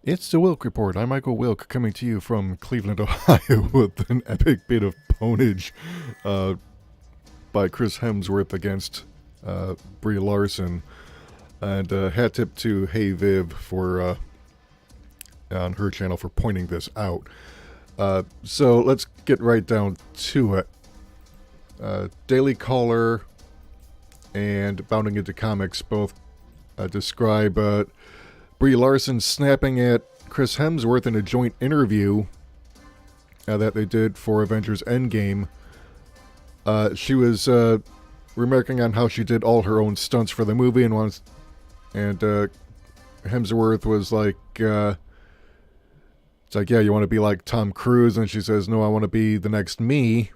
It's the Wilk Report. I'm Michael Wilk, coming to you from Cleveland, Ohio, with an epic bit of ponage by Chris Hemsworth against Brie Larson. And hat tip to Hey Viv for on her channel for pointing this out. So let's get right down to it. Daily Caller and Bounding Into Comics both describe Brie Larson snapping at Chris Hemsworth in a joint interview that they did for Avengers Endgame. She was remarking on how she did all her own stunts for the movie, and Hemsworth was like, it's like, yeah, you want to be like Tom Cruise? And she says, no, I want to be the next me.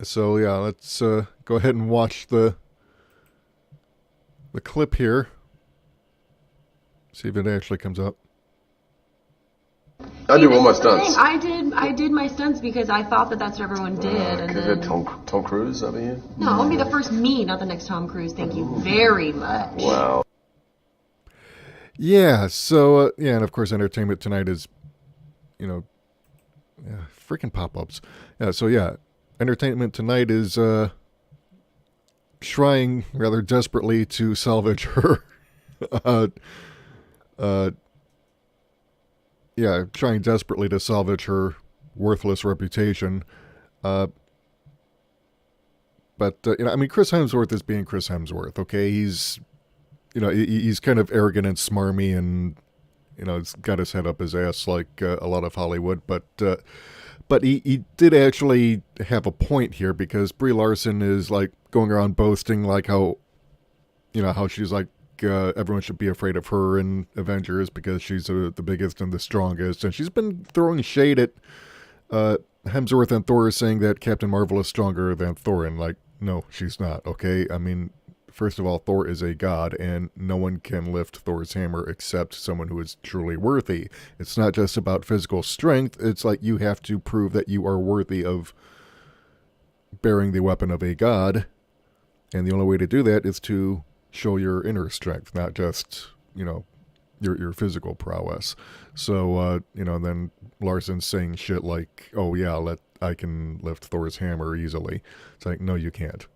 So yeah, let's go ahead and watch the clip here. See if it actually comes up. I do all my stunts. I did my stunts because I thought that's what everyone did. Because then Tom Cruise over here? No, I want to be the first me, not the next Tom Cruise. Thank you very much. Wow. Yeah, so, yeah, and of course Entertainment Tonight is, freaking pop-ups. Yeah, so yeah, Entertainment Tonight is trying rather desperately to salvage her trying desperately to salvage her worthless reputation. But Chris Hemsworth is being Chris Hemsworth, okay? He's kind of arrogant and smarmy, and, he's got his head up his ass like a lot of Hollywood. But he did actually have a point here, because Brie Larson is, like, going around boasting, like, how she's like, everyone should be afraid of her in Avengers because she's the biggest and the strongest. And she's been throwing shade at Hemsworth and Thor, saying that Captain Marvel is stronger than Thor. And, like, no, she's not, okay? I mean, first of all, Thor is a god, and no one can lift Thor's hammer except someone who is truly worthy. It's not just about physical strength. It's like you have to prove that you are worthy of bearing the weapon of a god. And the only way to do that is to show your inner strength, not just, your physical prowess. So, then Larson's saying shit like, oh yeah, I can lift Thor's hammer easily. It's like, no, you can't.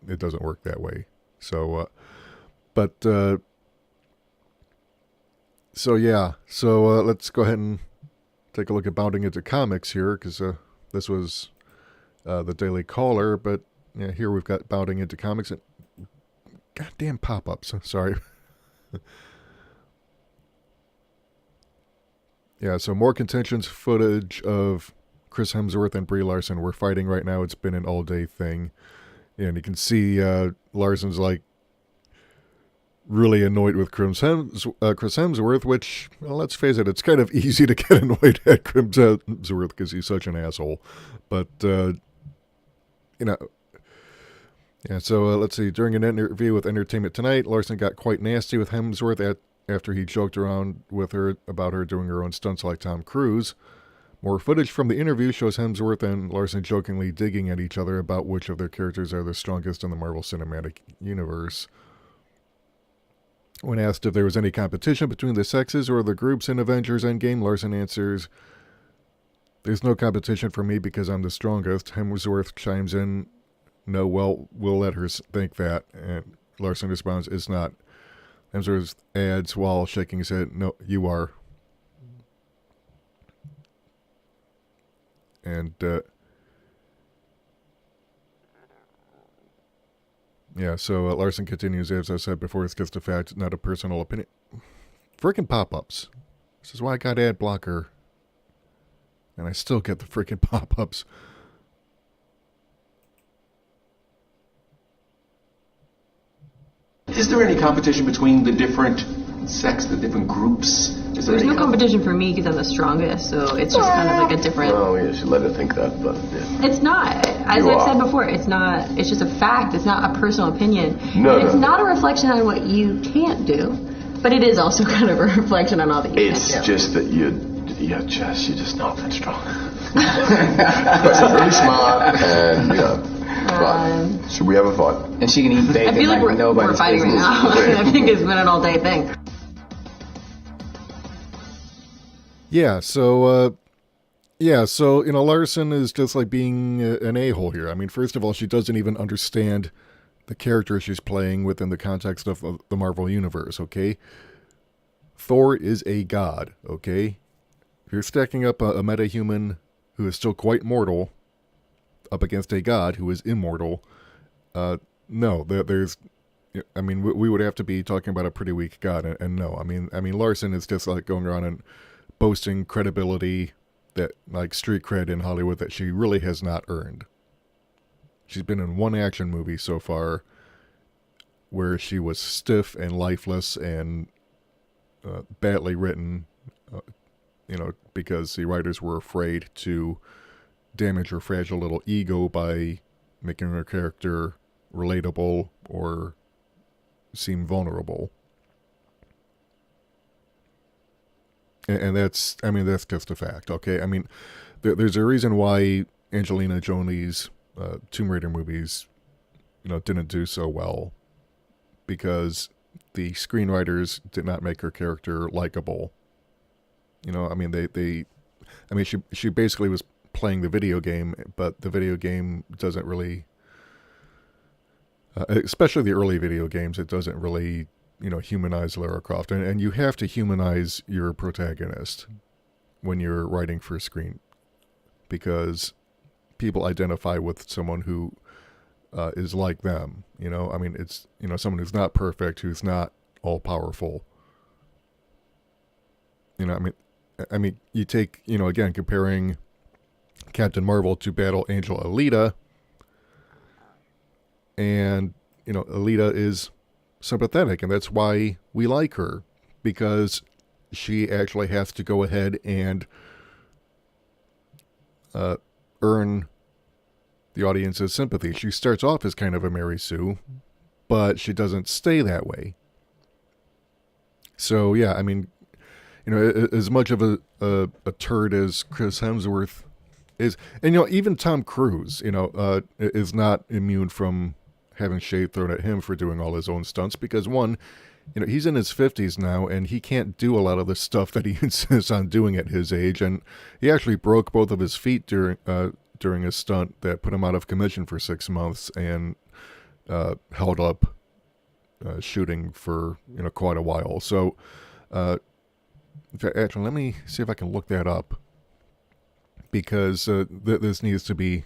It doesn't work that way. So, let's go ahead and take a look at Bounding Into Comics here, because this was the Daily Caller, but yeah, here we've got Bounding Into Comics, and goddamn pop-ups. Sorry. Yeah, so more contentions footage of Chris Hemsworth and Brie Larson. We're fighting right now. It's been an all-day thing. And you can see Larson's, like, really annoyed with Chris Hemsworth, which, well, let's face it, it's kind of easy to get annoyed at Chris Hemsworth because he's such an asshole. But, yeah, so let's see. During an interview with Entertainment Tonight, Larson got quite nasty with Hemsworth after he joked around with her about her doing her own stunts like Tom Cruise. More footage from the interview shows Hemsworth and Larson jokingly digging at each other about which of their characters are the strongest in the Marvel Cinematic Universe. When asked if there was any competition between the sexes or the groups in Avengers Endgame, Larson answers, "There's no competition for me because I'm the strongest." Hemsworth chimes in, "No, well, we'll let her think that." And Larson responds, "It's not." Hemsworth adds while shaking his head, "No, you are." And, so Larson continues, as I said before, it's just a fact, not a personal opinion. Freaking pop-ups. This is why I got ad blocker. And I still get the freaking pop-ups. Is there any competition between the different sects, the different groups? There's no competition for me because I'm the strongest, so it's just kind of like a different... Well, yeah, you should let her think that, but yeah. It's not. As I've said before, it's not. It's just a fact. It's not a personal opinion. No. It's not a reflection on what you can't do, but it is also kind of a reflection on all that you can do. It's just that you're just not that strong. But you're really smart, and, but should we have a fight? And she can eat bacon. I feel like we're fighting right now. I think it's been an all-day thing. Yeah, so Larson is just like being an a-hole here. I mean, first of all, she doesn't even understand the character she's playing within the context of the Marvel Universe, okay? Thor is a god, okay? If you're stacking up a metahuman who is still quite mortal up against a god who is immortal, no, there's... I mean, we would have to be talking about a pretty weak god, and no. I mean, Larson is just like going around and boasting credibility, that like street cred in Hollywood that she really has not earned. She's been in one action movie so far where she was stiff and lifeless and badly written, because the writers were afraid to damage her fragile little ego by making her character relatable or seem vulnerable. And that's just a fact, okay? I mean, there's a reason why Angelina Jolie's Tomb Raider movies, didn't do so well, because the screenwriters did not make her character likable. She basically was playing the video game, but the video game doesn't really, especially the early video games, it doesn't really, humanize Lara Croft. And you have to humanize your protagonist when you're writing for screen, because people identify with someone who is like them. It's, someone who's not perfect, who's not all powerful. You take, again, comparing Captain Marvel to Battle Angel Alita, and, Alita is sympathetic, and that's why we like her, because she actually has to go ahead and earn the audience's sympathy. She starts off as kind of a Mary Sue, but she doesn't stay that way. So yeah, as much of a turd as Chris Hemsworth is, and even Tom Cruise, is not immune from having shade thrown at him for doing all his own stunts, because one, he's in his 50s now, and he can't do a lot of the stuff that he insists on doing at his age, and he actually broke both of his feet during a stunt that put him out of commission for 6 months, and held up shooting for quite a while. So actually, let me see if I can look that up, because this needs to be...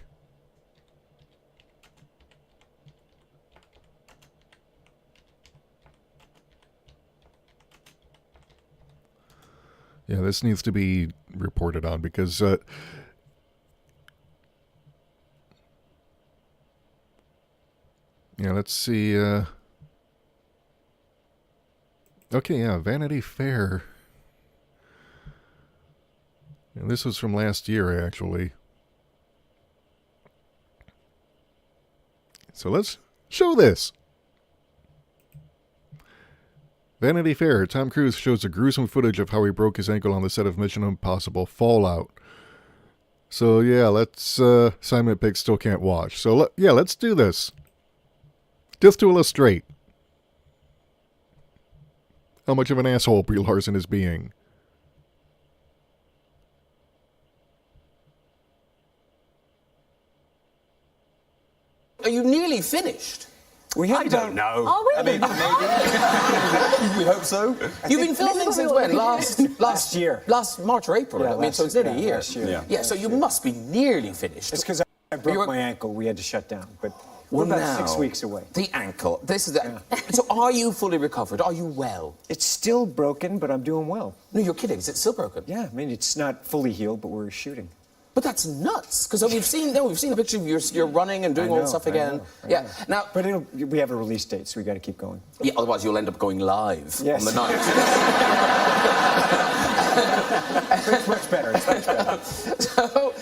Yeah, this needs to be reported on, because let's see. Okay, yeah, Vanity Fair. And this was from last year, actually. So let's show this. Vanity Fair, Tom Cruise shows a gruesome footage of how he broke his ankle on the set of Mission Impossible Fallout. So yeah, let's, Simon Pigg still can't watch. So let's do this. Just to illustrate how much of an asshole Brie Larson is being. Are you nearly finished? I don't know. Oh, really? I mean, maybe. We hope so. You've been filming since when? Last year. Last March or April? Yeah, so it's nearly a year. Last year. Yeah, so you must be nearly finished. It's because I broke my ankle. We had to shut down. But we're Well, about now, 6 weeks away. The ankle. This is the. So are you fully recovered? Are you well? It's still broken, but I'm doing well. No, you're kidding. Is it still broken? Yeah, I mean, it's not fully healed, but we're shooting. But that's nuts. Because we've seen a picture of you're running and doing all the stuff again. I Yeah. know. Now. But we have a release date, so we got to keep going. Yeah. Otherwise, you'll end up going live Yes. on the night. It's much better. It's much better. So,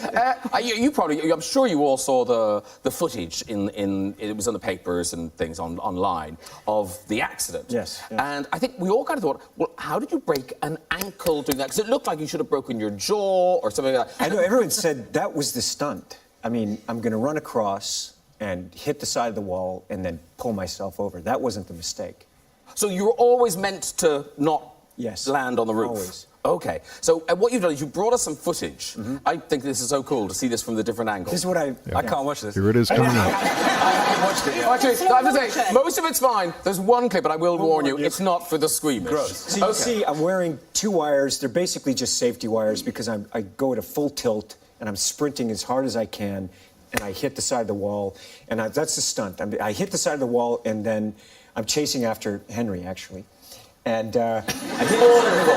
you probably, I'm sure you all saw the footage it was on the papers and things online of the accident. Yes. And I think we all kind of thought, well, how did you break an ankle doing that? Because it looked like you should have broken your jaw or something like that. I know everyone said that was the stunt. I mean, I'm going to run across and hit the side of the wall and then pull myself over. That wasn't the mistake. So you were always meant to not Yes. land on the roof? Always. Okay, so what you've done is you brought us some footage. I think this is so cool to see this from the different angles. This is what I can't watch this. Here it is coming up. I haven't watched it yet. Actually, I have to say, most of it's fine. There's one clip, but I will warn you, it's not for the squeamish. So you see, I'm wearing 2 wires. They're basically just safety wires because I go at a full tilt and I'm sprinting as hard as I can, and I hit the side of the wall, and that's the stunt. I hit the side of the wall, and then I'm chasing after Henry, actually. And I hit the side of the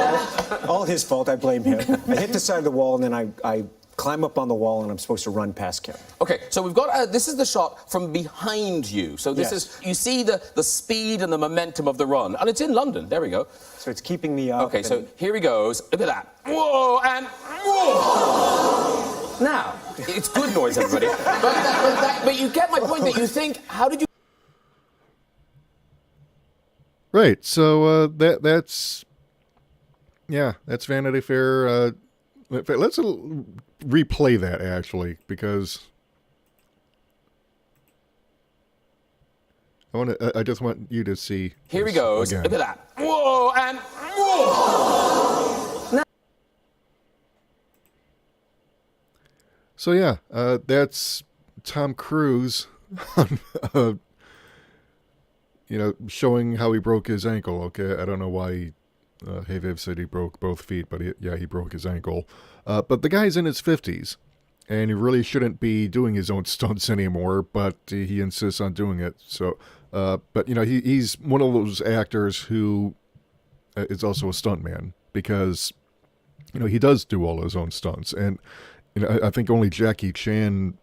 wall. All his fault, I blame him. I hit the side of the wall, and then I climb up on the wall, and I'm supposed to run past Kevin. Okay, so we've got, this is the shot from behind you. So this is, you see the speed and the momentum of the run. And it's in London, there we go. So it's keeping me up. Okay, so here he goes. Look at that. Whoa, and whoa! Now, it's good noise, everybody. but you get my point that you think, how did you... Right, so that's Vanity Fair. Let's replay that, actually, because I just want you to see. Here he goes. Again. Look at that. Whoa, and whoa! Now... So yeah, that's Tom Cruise, showing how he broke his ankle. Okay, I don't know why Hey Viv said he broke both feet, but he broke his ankle. But the guy's in his 50s, and he really shouldn't be doing his own stunts anymore, but he insists on doing it. So, but he's one of those actors who is also a stuntman, because he does do all his own stunts, and I think only Jackie Chan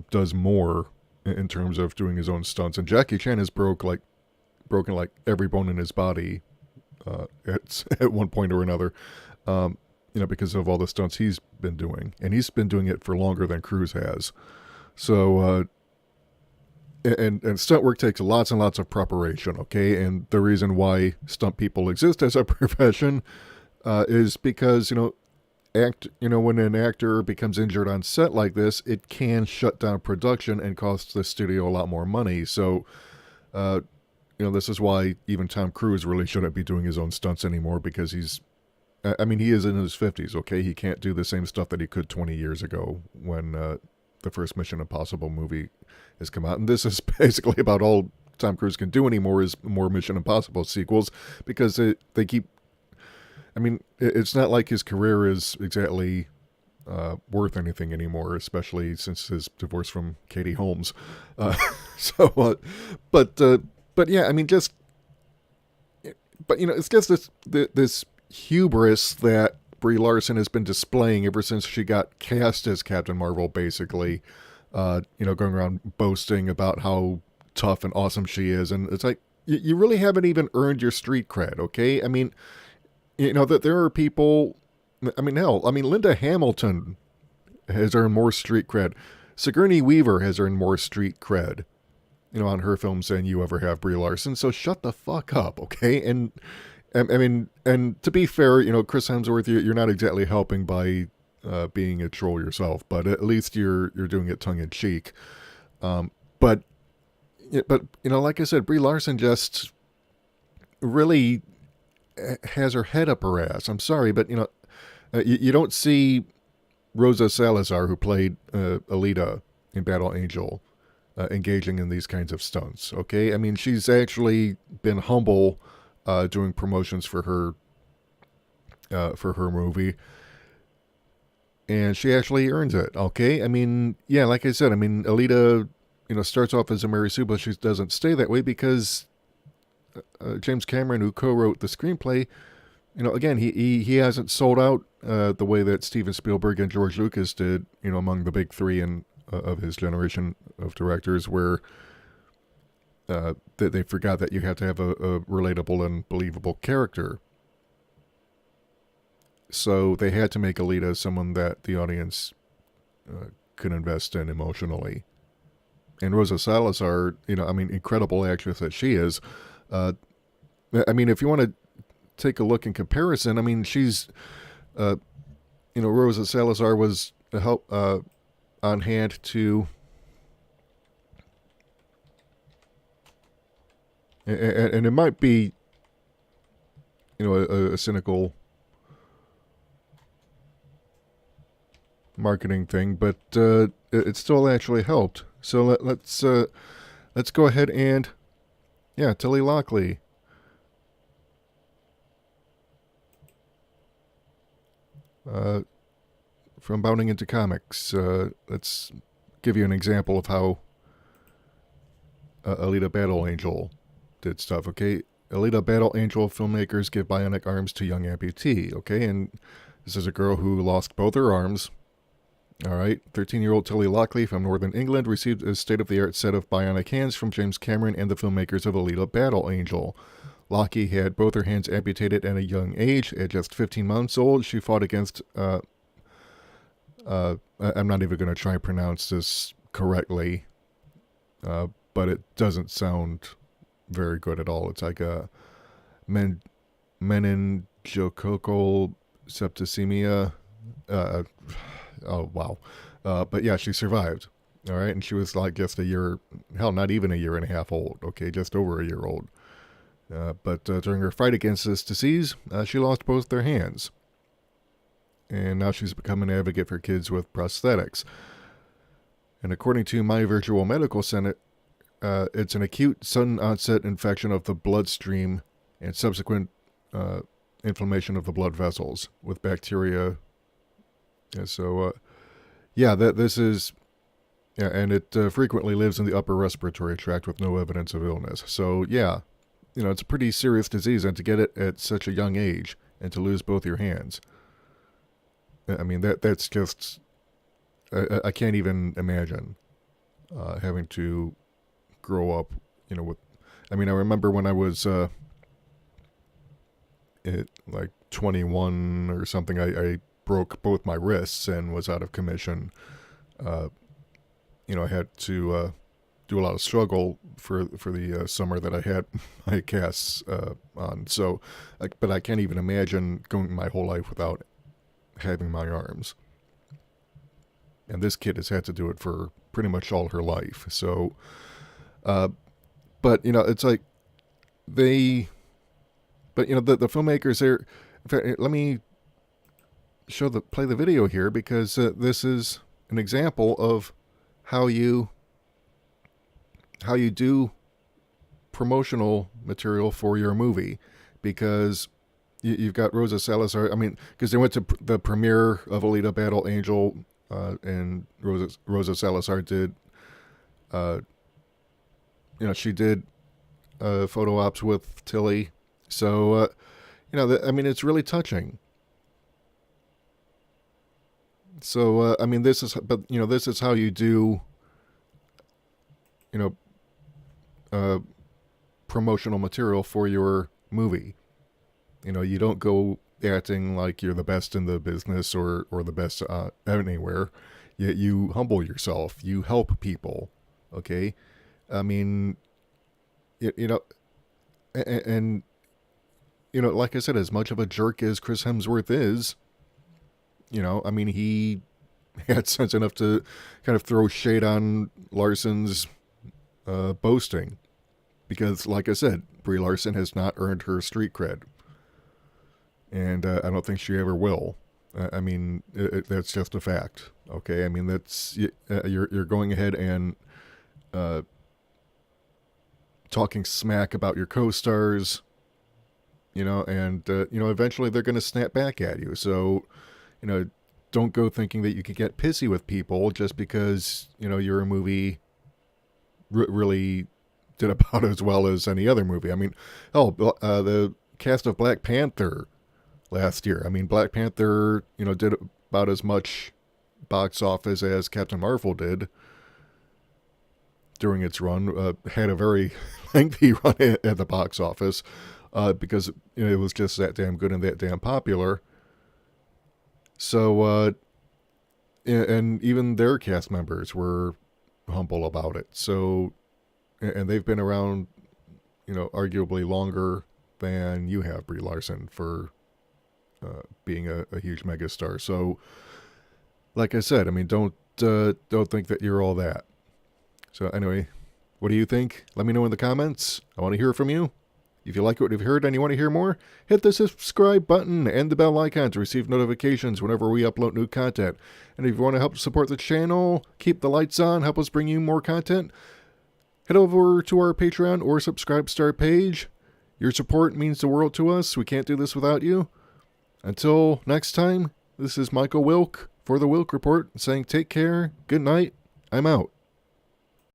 does more in terms of doing his own stunts, and Jackie Chan has broken like every bone in his body at one point or another, because of all the stunts he's been doing, and he's been doing it for longer than Cruise has. So, and stunt work takes lots and lots of preparation. Okay, and the reason why stunt people exist as a profession is because when an actor becomes injured on set like this, it can shut down production and cost the studio a lot more money. So, this is why even Tom Cruise really shouldn't be doing his own stunts anymore, because he is in his 50s, okay? He can't do the same stuff that he could 20 years ago when the first Mission Impossible movie has come out. And this is basically about all Tom Cruise can do anymore is more Mission Impossible sequels, because they keep... it's not like his career is exactly worth anything anymore, especially since his divorce from Katie Holmes. But yeah, it's just this hubris that Brie Larson has been displaying ever since she got cast as Captain Marvel, basically, going around boasting about how tough and awesome she is. And it's like, you really haven't even earned your street cred, okay? That there are people, Linda Hamilton has earned more street cred. Sigourney Weaver has earned more street cred, on her films than you ever have, Brie Larson. So shut the fuck up, okay? And and to be fair, Chris Hemsworth, you're not exactly helping by being a troll yourself, but at least you're doing it tongue in cheek. But like I said, Brie Larson just really has her head up her ass. I'm sorry, but you don't see Rosa Salazar, who played Alita in Battle Angel, engaging in these kinds of stunts. Okay, she's actually been humble doing promotions for her movie, and she actually earns it. Okay, like I said, Alita, starts off as a Mary Sue, but she doesn't stay that way because James Cameron, who co-wrote the screenplay, again, he hasn't sold out the way that Steven Spielberg and George Lucas did, among the big three of his generation of directors, where they forgot that you have to have a relatable and believable character. So they had to make Alita someone that the audience could invest in emotionally. And Rosa Salazar, incredible actress that she is. If you want to take a look in comparison, she's, Rosa Salazar was a help on hand to, and it might be, a cynical marketing thing, but it still actually helped. So let's go ahead and Tilly Lockley. From Bounding into Comics. Let's give you an example of how Alita Battle Angel did stuff, okay? Alita Battle Angel filmmakers give bionic arms to young amputee, okay? And this is a girl who lost both her arms. All right, 13-year-old Tilly Lockley from Northern England received a state-of-the-art set of bionic hands from James Cameron and the filmmakers of Alita Battle Angel. Lockley had both her hands amputated at a young age. At just 15 months old, she fought against... I'm not even going to try and pronounce this correctly, but it doesn't sound very good at all. It's like a meningococcal septicemia. Oh, wow. But yeah, she survived. All right. And she was like just a year, hell, not even a year and a half old. Okay. Just over a year old. But during her fight against this disease, she lost both their hands. And now she's become an advocate for kids with prosthetics. And according to My Virtual Medical Center, it's an acute sudden onset infection of the bloodstream and subsequent inflammation of the blood vessels with bacteria. And so, this is, and it frequently lives in the upper respiratory tract with no evidence of illness. So, it's a pretty serious disease, and to get it at such a young age and to lose both your hands. I mean, that's just, I can't even imagine having to grow up, with, I remember when I was like 21 or something, I broke both my wrists and was out of commission. I had to do a lot of struggle for the summer that I had my casts on. So, but I can't even imagine going my whole life without having my arms. And this kid has had to do it for pretty much all her life. So, but it's like the filmmakers there. In fact, let me play the video here, because this is an example of how you do promotional material for your movie, because you've got Rosa Salazar. Because they went to the premiere of Alita Battle Angel, and Rosa Salazar did, she did photo ops with Tilly. So, it's really touching. So, this is how you do, promotional material for your movie. You don't go acting like you're the best in the business or the best anywhere. You humble yourself. You help people. Okay? And like I said, as much of a jerk as Chris Hemsworth is, he had sense enough to kind of throw shade on Larson's Boasting. Because, like I said, Brie Larson has not earned her street cred. And I don't think she ever will. That's just a fact. Okay? That's... You're going ahead and talking smack about your co-stars, and, eventually they're going to snap back at you. So, don't go thinking that you can get pissy with people just because, your movie really did about as well as any other movie. The cast of Black Panther last year. Black Panther, did about as much box office as Captain Marvel did during its run. Had a very lengthy run at the box office because it was just that damn good and that damn popular. So, and even their cast members were humble about it. So, and they've been around, arguably longer than you have, Brie Larson, for being a huge megastar. So, like I said, don't think that you're all that. So anyway, what do you think? Let me know in the comments. I want to hear from you. If you like what you've heard and you want to hear more, hit the subscribe button and the bell icon to receive notifications whenever we upload new content. And if you want to help support the channel, keep the lights on, help us bring you more content, head over to our Patreon or Subscribestar page. Your support means the world to us. We can't do this without you. Until next time, this is Michael Wilk for the Wilk Report saying take care, good night, I'm out.